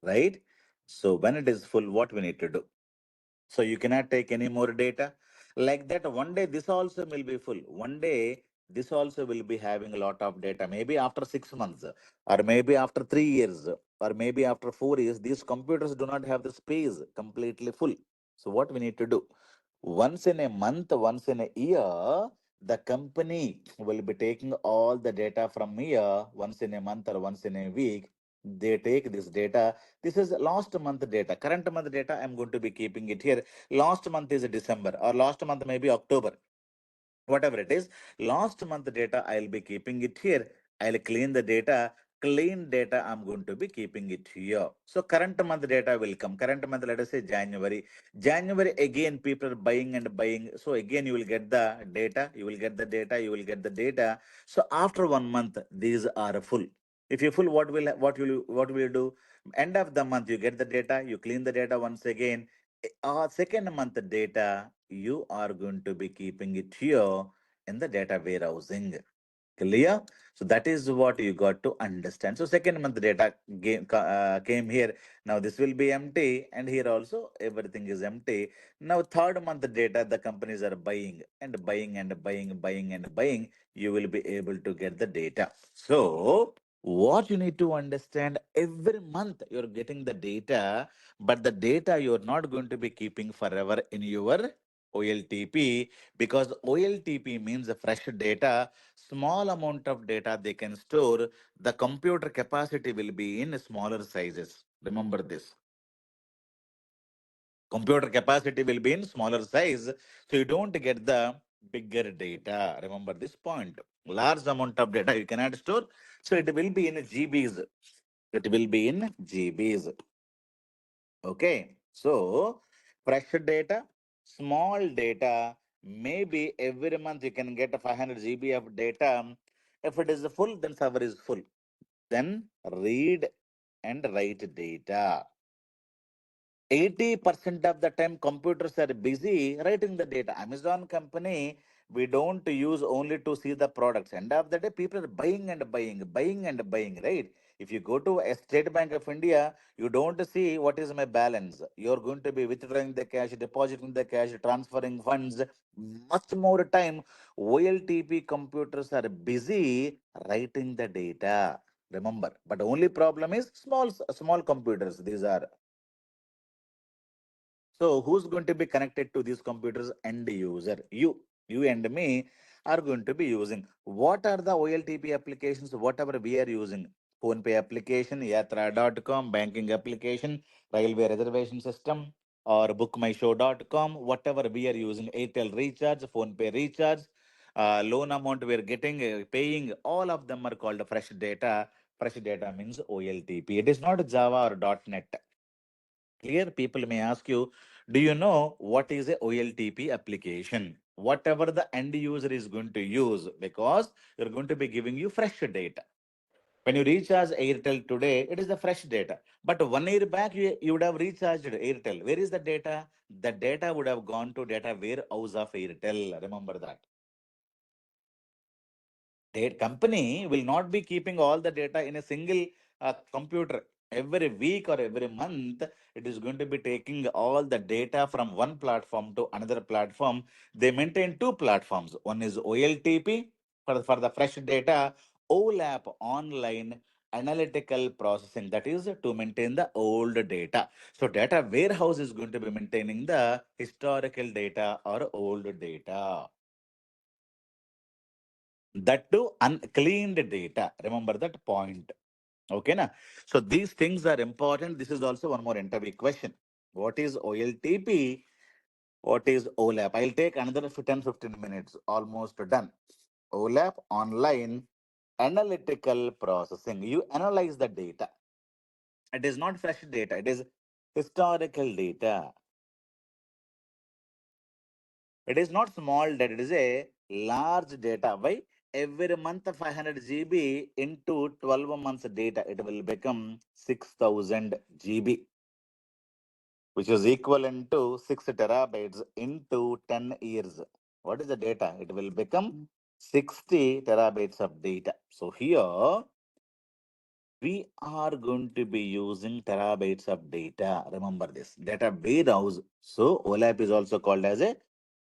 right? So when it is full, what we need to do? So you cannot take any more data. Like that, one day this also will be full. One day this also will be having a lot of data. Maybe after 6 months, or maybe after 3 years, or maybe after 4 years, these computers do not have the space completely full. So what we need to do? Once in a month, once in a year, the company will be taking all the data from here once in a month or once in a week. They take this data. This is last month data. Current month data, I'm going to be keeping it here. Last month is December, or last month maybe October, whatever it is. Last month data, I'll be keeping it here. I'll clean the data. Clean data, I'm going to be keeping it here. So current month data will come. Current month, let us say January. January, again, people are buying and buying. So again, you will get the data. You will get the data. You will get the data. So after 1 month, these are full. If you full, what will you do? End of the month, you get the data. You clean the data once again. Second month data, you are going to be keeping it here in the data warehousing. Clear? So that is what you got to understand. So second month data came here. Now this will be empty, and here also everything is empty. Now third month data, the companies are buying and buying and buying, buying and buying. You will be able to get the data. So what you need to understand, every month you're getting the data, but the data you're not going to be keeping forever in your OLTP, because OLTP means the fresh data. Small amount of data they can store. The computer capacity will be in smaller sizes. Remember this. Computer capacity will be in smaller size. So you don't get the bigger data. Remember this point. Large amount of data you cannot store. So it will be in GBs. It will be in GBs. Okay. So fresh data, small data, maybe every month you can get a 500 GB of data. If it is full, then server is full. Then read and write data. 80% of the time computers are busy writing the data. Amazon company, we don't use only to see the products. End of the day, people are buying and buying, buying and buying, right? If you go to a State Bank of India, you don't see what is my balance. You're going to be withdrawing the cash, depositing the cash, transferring funds. Much more time, OLTP computers are busy writing the data. Remember, but only problem is small computers. These are. So who's going to be connected to these computers? End user. You and me are going to be using. What are the OLTP applications? Whatever we are using. Phone Pay application, yatra.com, banking application, railway reservation system, or bookmyshow.com, whatever we are using. Airtel recharge, Phone Pay recharge, loan amount we are getting, paying, all of them are called fresh data. Fresh data means OLTP. It is not Java or .NET. Here, people may ask you, do you know what is a OLTP application? Whatever the end user is going to use, because you're going to be giving you fresh data. When you recharge Airtel today, it is the fresh data. But 1 year back, you would have recharged Airtel. Where is the data? The data would have gone to data warehouse of Airtel. Remember that. The company will not be keeping all the data in a single computer. Every week or every month, it is going to be taking all the data from one platform to another platform. They maintain two platforms. One is OLTP for the fresh data, OLAP online analytical processing, that is to maintain the old data. So data warehouse is going to be maintaining the historical data or old data. That too uncleaned data. Remember that point. Okay, na? So these things are important. This is also one more interview question. What is OLTP? What is OLAP? I'll take another 10-15 minutes. Almost done. OLAP, online analytical processing. You analyze the data. It is not fresh data. It is historical data. It is not small data, it is a large data. Why? Every month 500 GB into 12 months data, it will become 6000 GB, which is equivalent to 6 terabytes into 10 years. What is the data? It will become 60 terabytes of data. So here we are going to be using terabytes of data. Remember this data warehouse. So OLAP is also called as a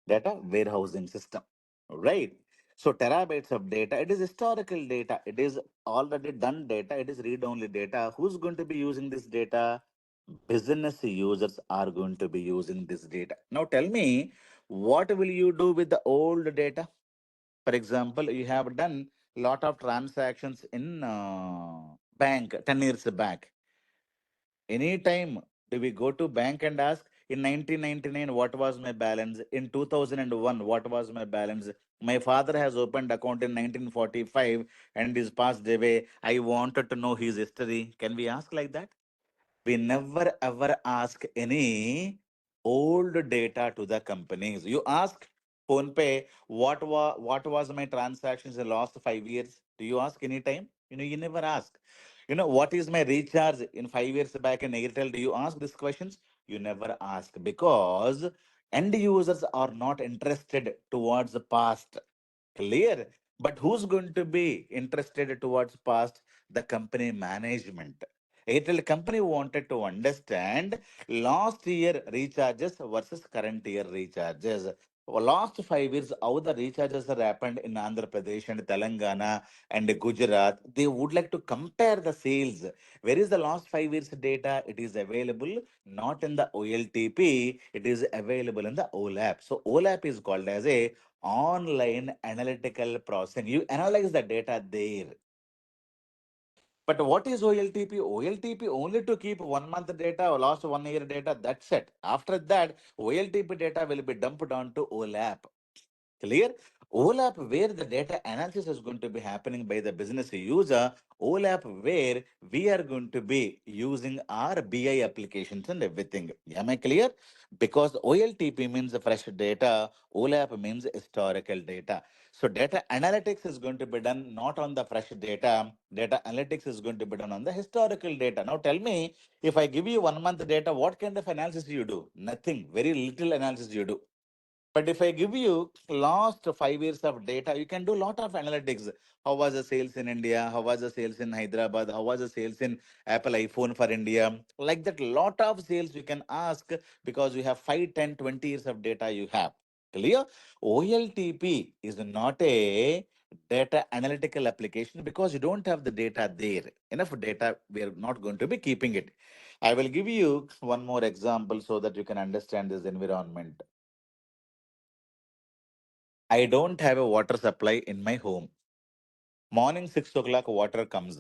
data warehousing system, right? So terabytes of data, it is historical data. It is already done data. It is read-only data. Who's going to be using this data? Business users are going to be using this data. Now tell me, what will you do with the old data? For example, you have done lot of transactions in Bank 10 years back. Anytime do we go to bank and ask in 1999 what was my balance? In 2001 what was my balance? My father has opened account in 1945 and is passed away. I wanted to know his history. Can we ask like that? We never ever ask any old data to the companies. You ask PhonePe, what was my transactions in the last 5 years? Do you ask any time? You never ask. What is my recharge in 5 years back in Airtel? Do you ask these questions? You never ask because end users are not interested towards the past. Clear. But who's going to be interested towards past? The company management. Airtel company wanted to understand last year recharges versus current year recharges. Last 5 years, how the recharges are happened in Andhra Pradesh and Telangana and Gujarat. They would like to compare the sales. Where is the last 5 years data? It is available not in the OLTP, it is available in the OLAP. So OLAP is called as a online analytical processing. You analyze the data there. But what is OLTP? OLTP only to keep 1 month data or last 1 year data. That's it. After that, OLTP data will be dumped onto OLAP. Clear? OLAP, where the data analysis is going to be happening by the business user. OLAP, where we are going to be using our BI applications and everything. Am I clear? Because OLTP means the fresh data, OLAP means historical data. So data analytics is going to be done not on the fresh data. Data analytics is going to be done on the historical data. Now tell me, if I give you 1 month data, what kind of analysis you do? Nothing. Very little analysis you do. But if I give you last 5 years of data, you can do a lot of analytics. How was the sales in India? How was the sales in Hyderabad? How was the sales in Apple iPhone for India? Like that, lot of sales you can ask because you have 5, 10, 20 years of data you have. Clear? OLTP is not a data analytical application because you don't have the data there. Enough data, we are not going to be keeping it. I will give you one more example so that you can understand this environment. I don't have a water supply in my home. Morning 6 o'clock, water comes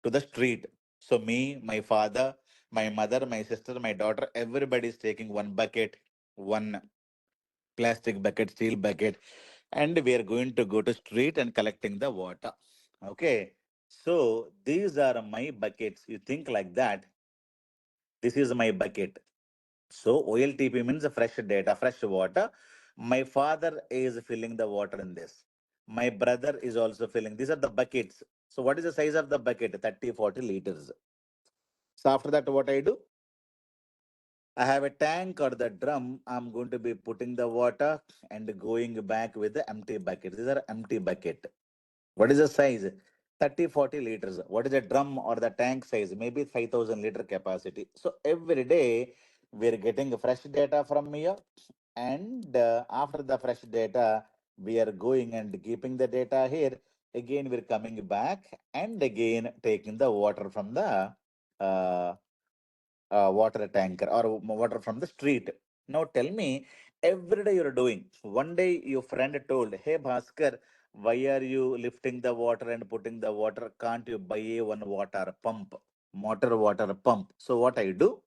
to the street. So, me, my father, my mother, my sister, my daughter, everybody is taking one bucket, one plastic bucket, steel bucket, and we are going to go to street and collecting the water. Okay. So, these are my buckets. You think like that. This is my bucket. So OLTP means the fresh data, fresh water. My father is filling the water in this. My brother is also filling. These are the buckets. So what is the size of the bucket? 30, 40 liters. So after that, what I do? I have a tank or the drum. I'm going to be putting the water and going back with the empty bucket. These are empty bucket. What is the size? 30, 40 liters. What is the drum or the tank size? Maybe 5,000 liter capacity. So every day we're getting fresh data from here. And after the fresh data, we are going and keeping the data here. Again, we're coming back and again taking the water from the uh, water tanker or water from the street. Now tell me, every day you're doing. One day your friend told, "Hey Bhaskar, why are you lifting the water and putting the water? Can't you buy a one water pump, motor water pump?" So what I do?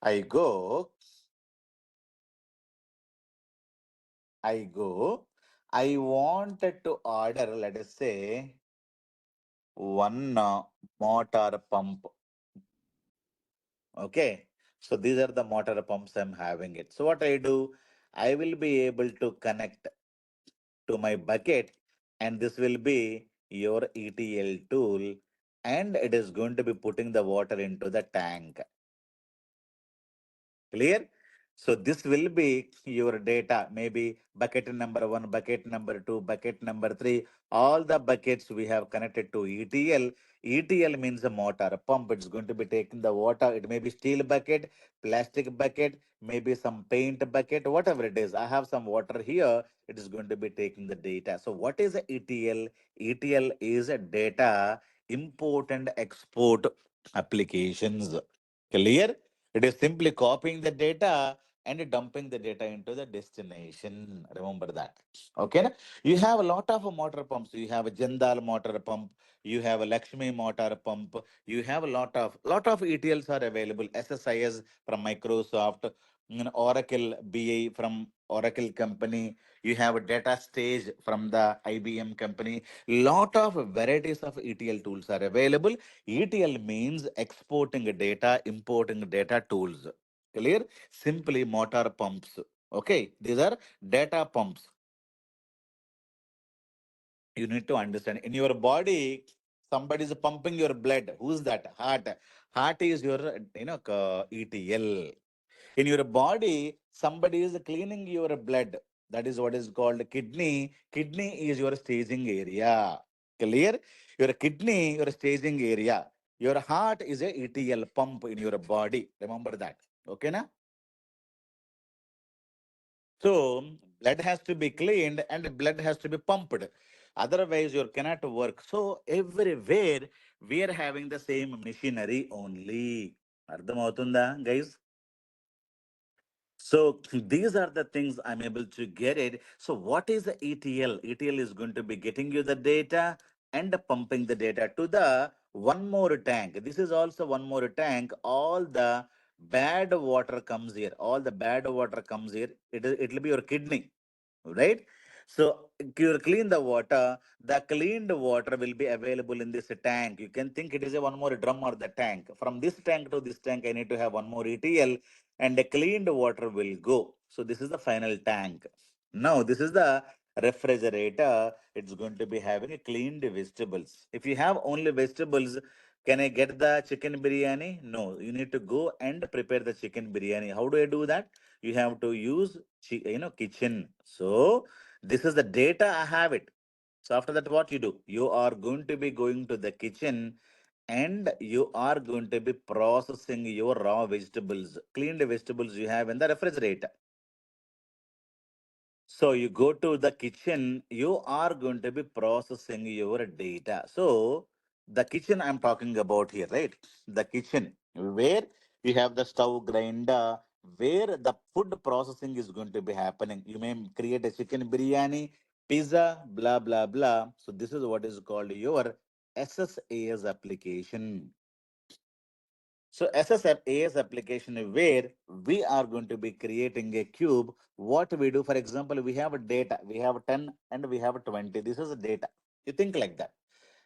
I go, I go. I wanted to order, let us say, one motor pump. Okay. So these are the motor pumps I'm having it. So what I do, I will be able to connect to my bucket, and this will be your ETL tool, and it is going to be putting the water into the tank. Clear? So this will be your data, maybe bucket number one, bucket number two, bucket number three. All the buckets we have connected to ETL. ETL means a motor pump. It's going to be taking the water. It may be steel bucket, plastic bucket, maybe some paint bucket, whatever it is. I have some water here. It is going to be taking the data. So what is a ETL? ETL is a data import and export applications. Clear? It is simply copying the data and dumping the data into the destination. Remember that. Okay. You have a lot of motor pumps. You have a Jindal motor pump. You have a Lakshmi motor pump. You have a lot of ETLs are available. SSIS from Microsoft, Oracle BA from Oracle company. You have a data stage from the IBM company. Lot of varieties of ETL tools are available. ETL means exporting data, importing data tools. Clear? Simply motor pumps. Okay, these are data pumps. You need to understand in your body, somebody is pumping your blood. Who's that? Heart is your ETL. In your body, somebody is cleaning your blood. That is what is called kidney is your staging area. Clear? Your kidney, your staging area. Your heart is a ETL pump in your body. Remember that. Okay na? So blood has to be cleaned and blood has to be pumped. Otherwise, you cannot work. So everywhere we are having the same machinery only. Ardhamautunda, guys. So these are the things I'm able to get it. So what is the ETL? ETL is going to be getting you the data and pumping the data to the one more tank. This is also one more tank. All the bad water comes here. All the bad water comes here. It will be your kidney, right? So you clean the water. The cleaned water will be available in this tank. You can think it is a one more drum or the tank. From this tank to this tank, I need to have one more ETL, and the cleaned water will go. So this is the final tank. Now this is the refrigerator. It's going to be having a cleaned vegetables. If you have only vegetables, can I get the chicken biryani? No, you need to go and prepare the chicken biryani. How do I do that? You have to use kitchen. So this is the data. I have it. So after that, what you do? You are going to be going to the kitchen and you are going to be processing your raw vegetables, cleaned vegetables you have in the refrigerator. So you go to the kitchen, you are going to be processing your data. So the kitchen I'm talking about here, right? The kitchen where you have the stove grinder, where the food processing is going to be happening. You may create a chicken biryani, pizza, blah, blah, blah. So this is what is called your SSAS application. So SSAS application is where we are going to be creating a cube. What we do, for example, we have a data, we have 10 and we have 20. This is a data. You think like that.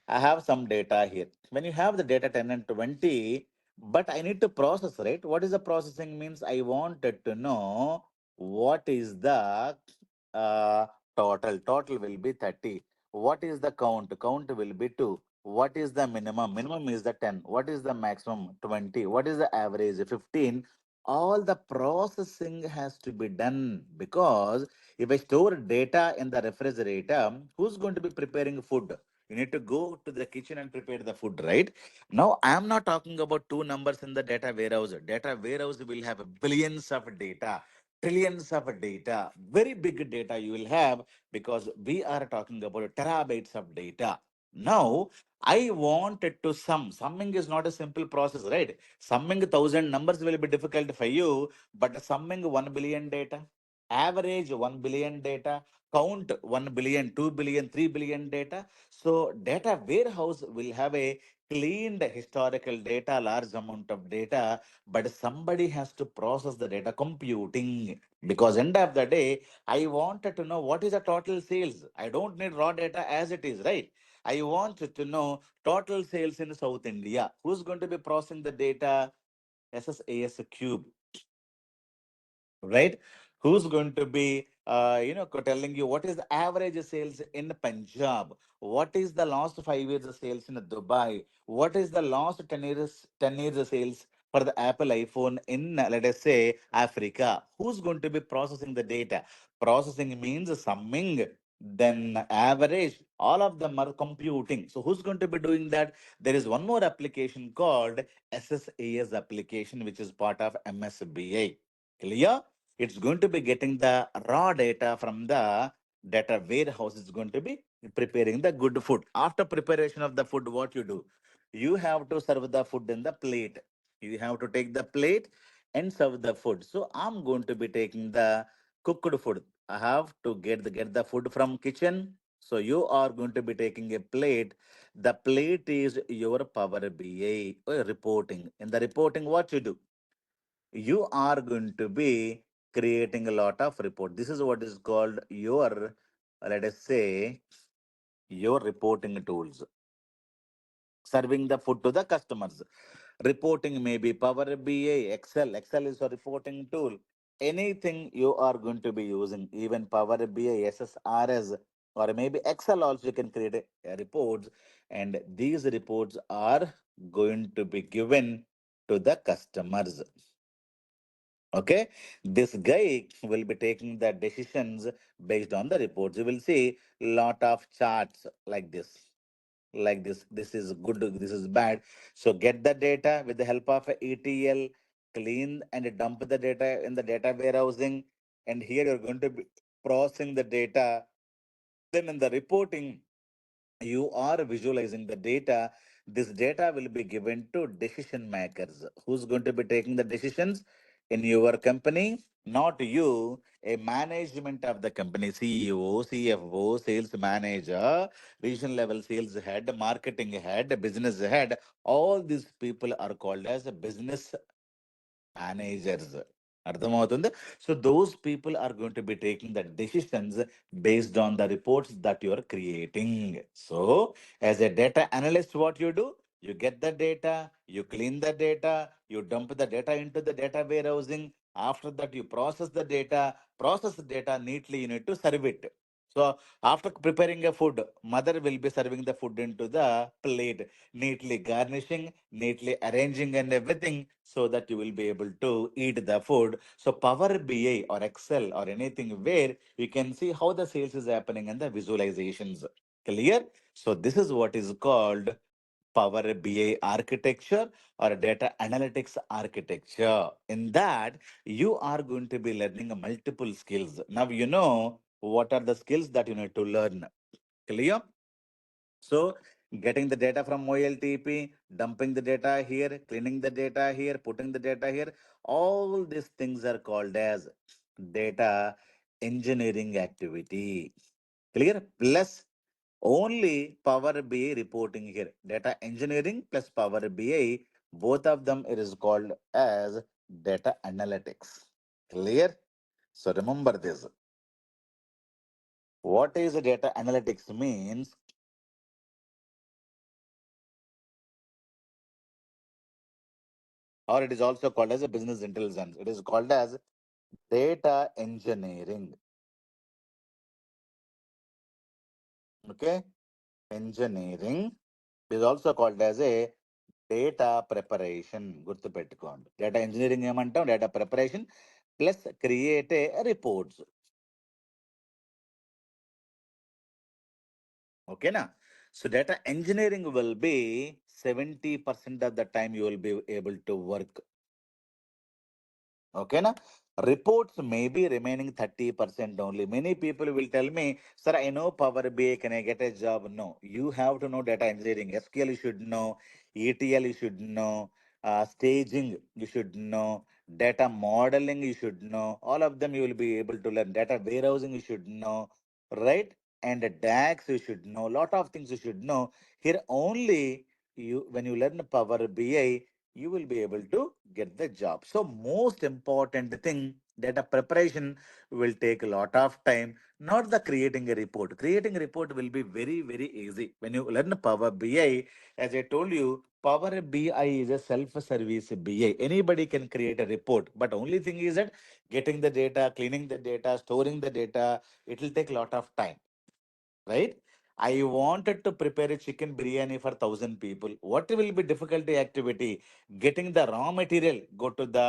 I have some data here. When you have the data 10 and 20, but I need to process, right? What is the processing means? I wanted to know what is the uh, total. Total will be 30. What is the count? Count will be 2. What is the minimum? Minimum is the 10. What is the maximum? 20. What is the average? 15. All the processing has to be done because if I store data in the refrigerator, who's going to be preparing food? You need to go to the kitchen and prepare the food, right? Now, I am not talking about two numbers in the data warehouse. Data warehouse will have billions of data, trillions of data, very big data you will have because we are talking about terabytes of data. Now, I wanted to sum. Summing is not a simple process, right? Summing 1,000 numbers will be difficult for you, but summing 1 billion data, average 1 billion data, count 1 billion, 2 billion, 3 billion data. So data warehouse will have a cleaned historical data, large amount of data, but somebody has to process the data computing because end of the day, I wanted to know what is the total sales. I don't need raw data as it is, right? I want to know total sales in South India. Who's going to be processing the data? SSAS cube, right? Who's going to be, telling you what is the average sales in Punjab? What is the last 5 years of sales in Dubai? What is the last 10 years of sales for the Apple iPhone in, let us say, Africa? Who's going to be processing the data? Processing means summing, then average. All of them are computing. So who's going to be doing that? There is one more application called SSAS application, which is part of MSBA. Clear? It's going to be getting the raw data from the data warehouse. It's going to be preparing the good food. After preparation of the food, what you do? You have to serve the food in the plate. You have to take the plate and serve the food. So I'm going to be taking the cooked food. I have to get the food from kitchen. So you are going to be taking a plate. The plate is your Power BI reporting. In the reporting, what you do? You are going to be creating a lot of report. This is what is called your, let us say, your reporting tools, serving the food to the customers. Reporting may be Power BI, Excel. Excel is a reporting tool. Anything you are going to be using, even Power BI, SSRS, or maybe Excel also you can create reports, and these reports are going to be given to the customers. Okay, this guy will be taking the decisions based on the reports. You will see lot of charts like this, this is good, this is bad. So get the data with the help of a ETL, clean and dump the data in the data warehousing, and here you're going to be processing the data. Then in the reporting, you are visualizing the data. This data will be given to decision makers. Who's going to be taking the decisions in your company? Not you, a management of the company, CEO, CFO, sales manager, regional level sales head, marketing head, business head. All these people are called as business managers. అర్థమవుతుంది. So those people are going to be taking the decisions based on the reports that you are creating. So as a data analyst, what you do? You get the data, you clean the data, you dump the data into the data warehousing. After that, you process the data neatly, you need to serve it. So after preparing a food, mother will be serving the food into the plate, neatly garnishing, neatly arranging and everything, so that you will be able to eat the food. So Power BI or Excel or anything where you can see how the sales is happening and the visualizations. Clear? So this is what is called Power BI architecture or data analytics architecture. In that, you are going to be learning multiple skills. Now you know what are the skills that you need to learn. Clear? So getting the data from OLTP, dumping the data here, cleaning the data here, putting the data here, all these things are called as data engineering activity. Clear? Plus only Power BI reporting here. Data engineering plus Power BI, both of them it is called as data analytics. Clear? So remember this. What is data analytics means? Or it is also called as a business intelligence. It is called as data engineering. Okay, engineering is also called as a data preparation. గుర్తుపెట్టుకోండి, data engineering ఏమంటాం? Data preparation plus create a reports. ఓకేనా? So data engineering will be 70% of the time you will be able to work. Okay, na? Reports may be remaining 30% only. Many people will tell me, sir, I know Power BI, can I get a job? No, you have to know data engineering. SQL you should know, ETL you should know, staging you should know, data modeling you should know. All of them you will be able to learn. Data warehousing you should know, right? And DAX you should know. Lot of things you should know. Here only you, when you learn Power BI, you will be able to get the job. So most important thing, data preparation will take a lot of time, not the creating a report. Creating a report will be very, very easy. When you learn Power BI, as I told you, Power BI is a self-service BI. Anybody can create a report, but only thing is that getting the data, cleaning the data, storing the data, it will take a lot of time, right? I wanted to prepare a chicken biryani for 1,000 people. What will be difficulty activity? Getting the raw material, go to the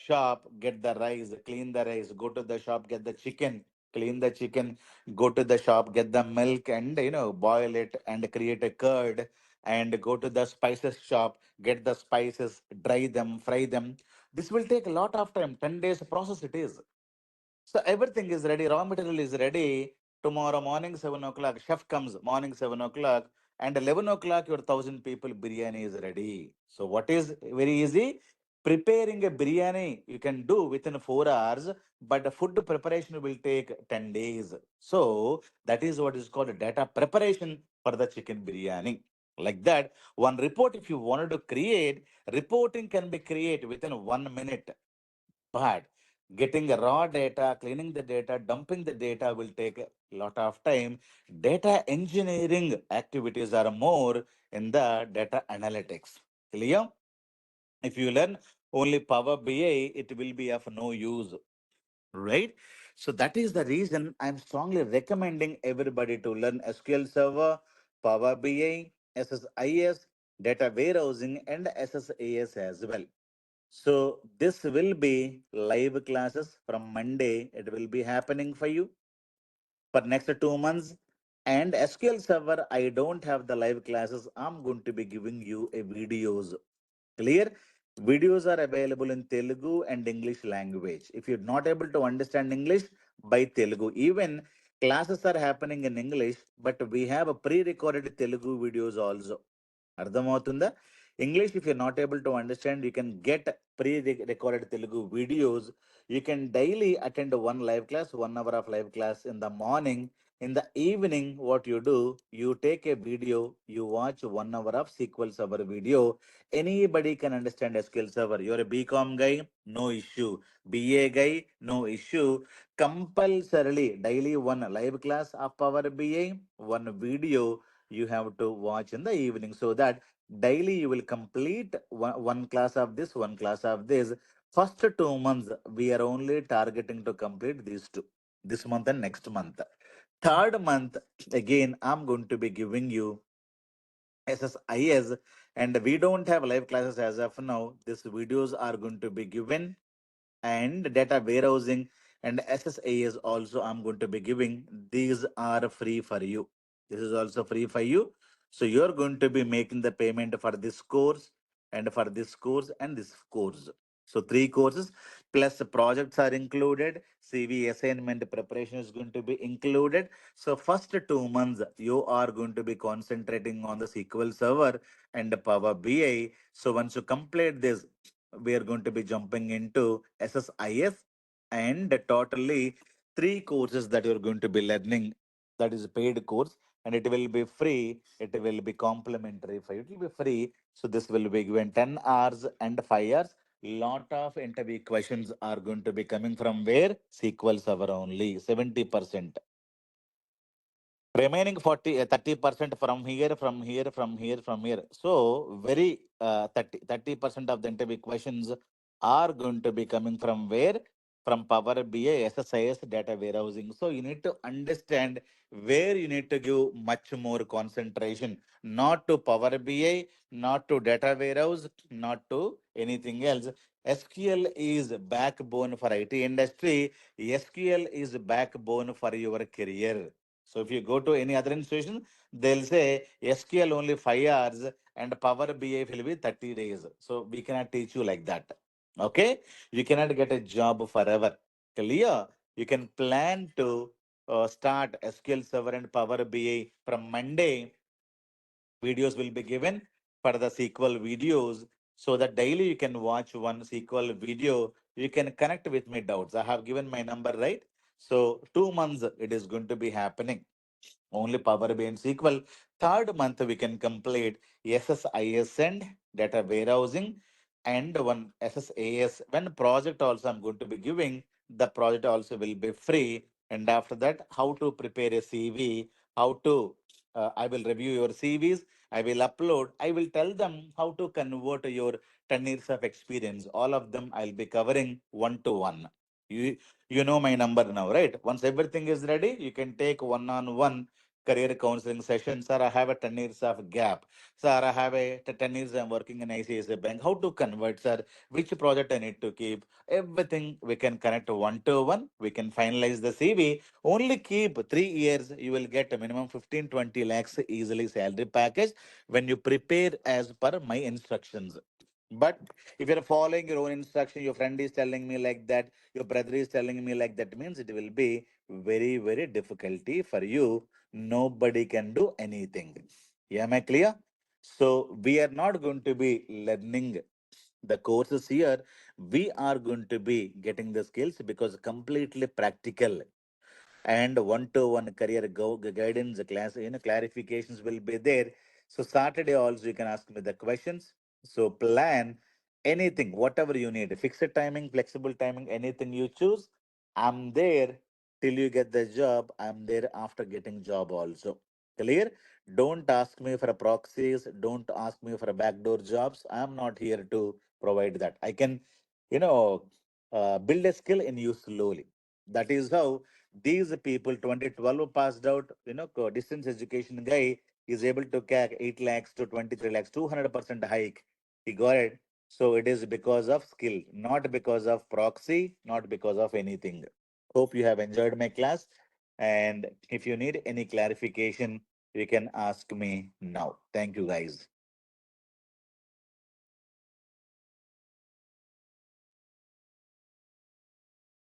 shop, get the rice, clean the rice, go to the shop, get the chicken, clean the chicken, go to the shop, get the milk and boil it and create a curd, and go to the spices shop, get the spices, dry them, fry them. This will take a lot of time. 10 days process it is. So everything is ready, raw material is ready. Tomorrow morning, 7 o'clock, chef comes morning 7 o'clock, and 11 o'clock, your 1,000 people biryani is ready. So what is very easy? Preparing a biryani you can do within 4 hours, but the food preparation will take 10 days. So that is what is called data preparation for the chicken biryani. Like that, one report, if you wanted to create, reporting can be created within 1 minute. But getting the raw data, cleaning the data, dumping the data will take a lot of time. Data engineering activities are more in the data analytics. Clear? If you learn only Power BI, it will be of no use, right? So that is the reason I'm strongly recommending everybody to learn SQL Server, Power BI, SSIS, data warehousing, and SSAS as well. So this will be live classes from Monday. It will be happening for you for next 2 months. And SQL Server, I don't have the live classes. I'm going to be giving you a videos. Clear? Videos are available in Telugu and English language. If you're not able to understand English, by Telugu. Even classes are happening in English, but we have a pre-recorded Telugu videos also. అర్థమవుతుందా? English, if you're not able to understand, you can get pre-recorded Telugu videos. You can daily attend one live class, 1 hour of live class in the morning. In the evening, what you do, you take a video, you watch 1 hour of SQL Server video. Anybody can understand SQL Server. You're a BCom guy, no issue. BA guy, no issue. Compulsorily, daily one live class of Power BI, one video you have to watch in the evening, so that daily you will complete one class of this, one class of this. First 2 months, we are only targeting to complete these two, this month and next month. Third month, again, I'm going to be giving you SSIS, and we don't have live classes as of now. These videos are going to be given, and data warehousing and SSAS also I'm going to be giving. These are free for you. This is also free for you. So you're going to be making the payment for this course and for this course and this course. So three courses plus projects are included. CV assignment preparation is going to be included. So first 2 months you are going to be concentrating on the SQL Server and the Power BI. So once you complete this, we are going to be jumping into SSIS, and totally three courses that you're going to be learning. That is a paid course, and it will be free. It will be complimentary for you. It will be free. So this will be given 10 hours and 5 hours. Lot of interview questions are going to be coming from where? SQL Server only, 70%. Remaining 30% from here, from here, from here, from here. So very 30% of the interview questions are going to be coming from where? From Power BI, SSIS, data warehousing. So you need to understand where you need to give much more concentration, not to Power BI, not to data warehouse, not to anything else. SQL is backbone for IT industry. SQL is backbone for your career. So if you go to any other institution, they'll say SQL only 5 hours and Power BI will be 30 days. So we cannot teach you like that. Okay? You cannot get a job forever. Clear? You can plan to start SQL Server and Power BI from Monday. Videos will be given for the SQL videos, so that daily you can watch one SQL video. You can connect with me doubts. I have given my number, right? So 2 months it is going to be happening only Power BI and SQL. Third month, we can complete SSIS and data warehousing and one SSAS. When project also I'm going to be giving, the project also will be free. And after that, how to prepare a CV, how to, I will review your CVs, I will upload, I will tell them how to convert your 10 years of experience. All of them I'll be covering one to one. You, you know my number now, right? Once everything is ready, you can take one-on-one career counseling session. Sir, I have a 10 years of gap. Sir, I have a 10 years I'm working in ICICI Bank. How to convert, sir? Which project I need to keep? Everything we can connect one to one. We can finalize the CV. Only keep 3 years. You will get a minimum 15-20 lakhs easily salary package when you prepare as per my instructions. But if you're following your own instruction, your friend is telling me like that, your brother is telling me like that, means it will be very, very difficulty for you. Nobody can do anything. Yeah, am I clear? So we are not going to be learning. The courses here, we are going to be getting the skills because completely practical and one-to-one career guidance class, clarifications will be there. So Saturday also you can ask me the questions. So plan anything, whatever you need, fixed timing, flexible timing, anything you choose. I'm there till you get the job. I'm there after getting job also. Clear? Don't ask me for proxies. Don't ask me for backdoor jobs. I'm not here to provide that. I can, you know, build a skill in you slowly. That is how these people 2012 passed out, distance education guy is able to CAC 8 lakhs to 23 lakhs, 200% hike. He got it. So it is because of skill, not because of proxy, not because of anything. Hope you have enjoyed my class. And if you need any clarification, you can ask me now. Thank you, guys.